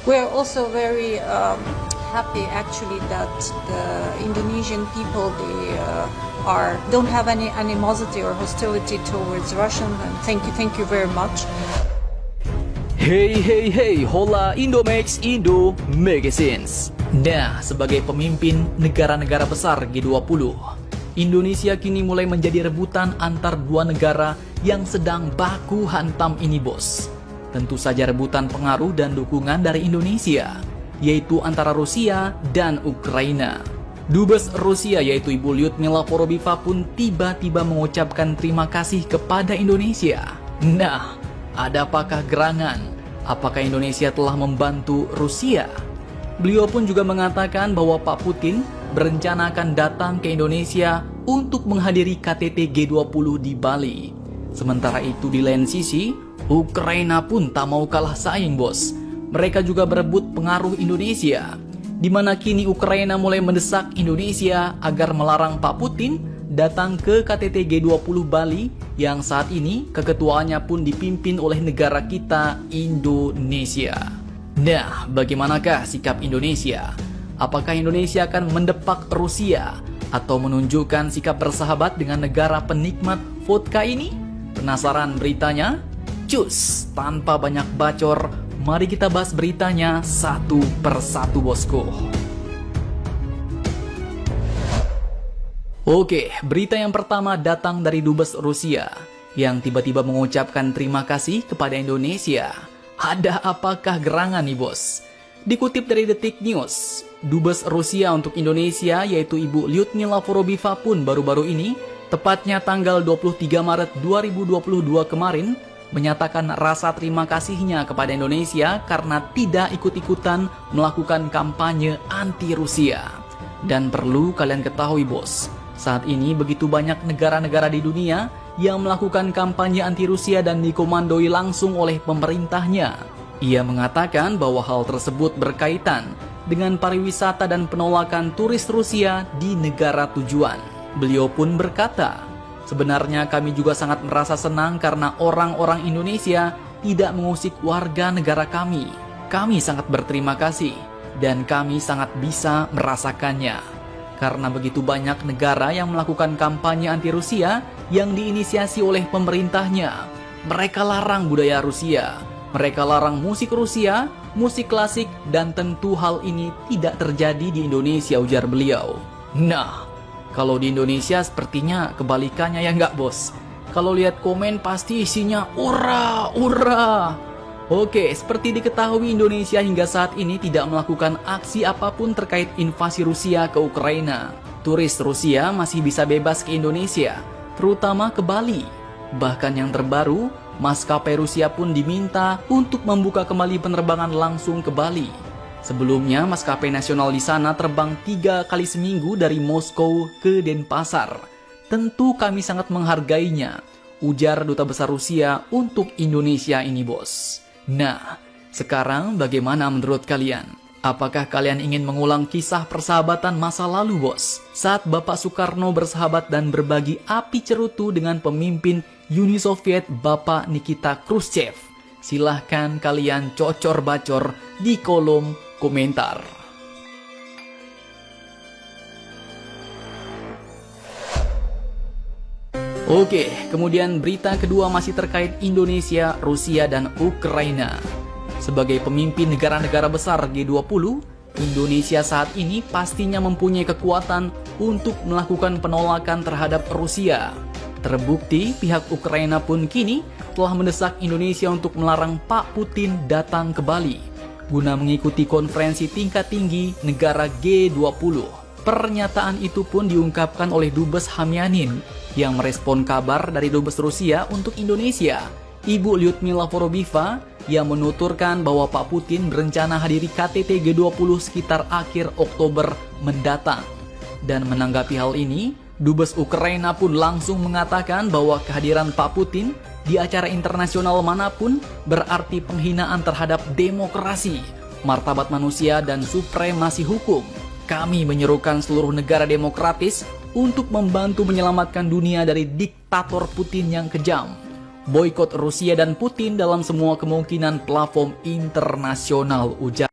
We're also very happy actually that the Indonesian people don't have any animosity or hostility towards Russians, and thank you very much. Hey, hola Indomax Indo Magazines. Nah, sebagai pemimpin negara-negara besar G20, Indonesia kini mulai menjadi rebutan antar dua negara yang sedang baku hantam ini, bos. Tentu saja rebutan pengaruh dan dukungan dari Indonesia, yaitu antara Rusia dan Ukraina. Dubes Rusia yaitu Ibu Lyudmila Vorobifa pun tiba-tiba mengucapkan terima kasih kepada Indonesia. Nah, adapakah gerangan? Apakah Indonesia telah membantu Rusia? Beliau pun juga mengatakan bahwa Pak Putin berencana akan datang ke Indonesia untuk menghadiri KTT G20 di Bali. Sementara itu di lain sisi, Ukraina pun tak mau kalah saing, bos. Mereka juga berebut pengaruh Indonesia, di mana kini Ukraina mulai mendesak Indonesia agar melarang Pak Putin datang ke KTT G20 Bali yang saat ini keketuaannya pun dipimpin oleh negara kita, Indonesia. Nah, bagaimanakah sikap Indonesia? Apakah Indonesia akan mendepak Rusia atau menunjukkan sikap bersahabat dengan negara penikmat vodka ini? Penasaran beritanya? Cus, tanpa banyak bacor, mari kita bahas beritanya satu persatu, bosku. Oke, berita yang pertama datang dari Dubes Rusia yang tiba-tiba mengucapkan terima kasih kepada Indonesia. Ada apakah gerangan nih, bos? Dikutip dari Detik News, Dubes Rusia untuk Indonesia yaitu Ibu Lyudmila Vorobifa pun baru-baru ini, tepatnya tanggal 23 Maret 2022 kemarin, menyatakan rasa terima kasihnya kepada Indonesia karena tidak ikut-ikutan melakukan kampanye anti-Rusia. Dan perlu kalian ketahui, bos, saat ini begitu banyak negara-negara di dunia yang melakukan kampanye anti-Rusia dan dikomandoi langsung oleh pemerintahnya. Ia mengatakan bahwa hal tersebut berkaitan dengan pariwisata dan penolakan turis Rusia di negara tujuan. Beliau pun berkata, sebenarnya kami juga sangat merasa senang karena orang-orang Indonesia tidak mengusik warga negara kami. Kami sangat berterima kasih dan kami sangat bisa merasakannya. Karena begitu banyak negara yang melakukan kampanye anti-Rusia yang diinisiasi oleh pemerintahnya. Mereka larang budaya Rusia, mereka larang musik Rusia, musik klasik, dan tentu hal ini tidak terjadi di Indonesia, ujar beliau. Nah, kalau di Indonesia sepertinya kebalikannya ya nggak, bos? Kalau lihat komen pasti isinya ura, ura. Oke, seperti diketahui Indonesia hingga saat ini tidak melakukan aksi apapun terkait invasi Rusia ke Ukraina. Turis Rusia masih bisa bebas ke Indonesia, terutama ke Bali. Bahkan yang terbaru, maskapai Rusia pun diminta untuk membuka kembali penerbangan langsung ke Bali. Sebelumnya, maskapai nasional di sana terbang 3 kali seminggu dari Moskow ke Denpasar. Tentu kami sangat menghargainya, ujar Duta Besar Rusia untuk Indonesia ini, bos. Nah, sekarang bagaimana menurut kalian? Apakah kalian ingin mengulang kisah persahabatan masa lalu, bos? Saat Bapak Soekarno bersahabat dan berbagi api cerutu dengan pemimpin Uni Soviet Bapak Nikita Khrushchev. Silahkan kalian cocor-bacor di kolom komentar. Oke, kemudian berita kedua masih terkait Indonesia, Rusia, dan Ukraina. Sebagai pemimpin negara-negara besar G20, Indonesia saat ini pastinya mempunyai kekuatan untuk melakukan penolakan terhadap Rusia. Terbukti pihak Ukraina pun kini telah mendesak Indonesia untuk melarang Pak Putin datang ke Bali guna mengikuti konferensi tingkat tinggi negara G20. Pernyataan itu pun diungkapkan oleh Dubes Hamyanin yang merespon kabar dari Dubes Rusia untuk Indonesia, Ibu Lyudmila Vorobifa, yang menuturkan bahwa Pak Putin berencana hadiri KTT G20 sekitar akhir Oktober mendatang. Dan menanggapi hal ini, Dubes Ukraina pun langsung mengatakan bahwa kehadiran Pak Putin di acara internasional manapun berarti penghinaan terhadap demokrasi, martabat manusia, dan supremasi hukum. Kami menyerukan seluruh negara demokratis untuk membantu menyelamatkan dunia dari diktator Putin yang kejam. Boikot Rusia dan Putin dalam semua kemungkinan platform internasional, ujar.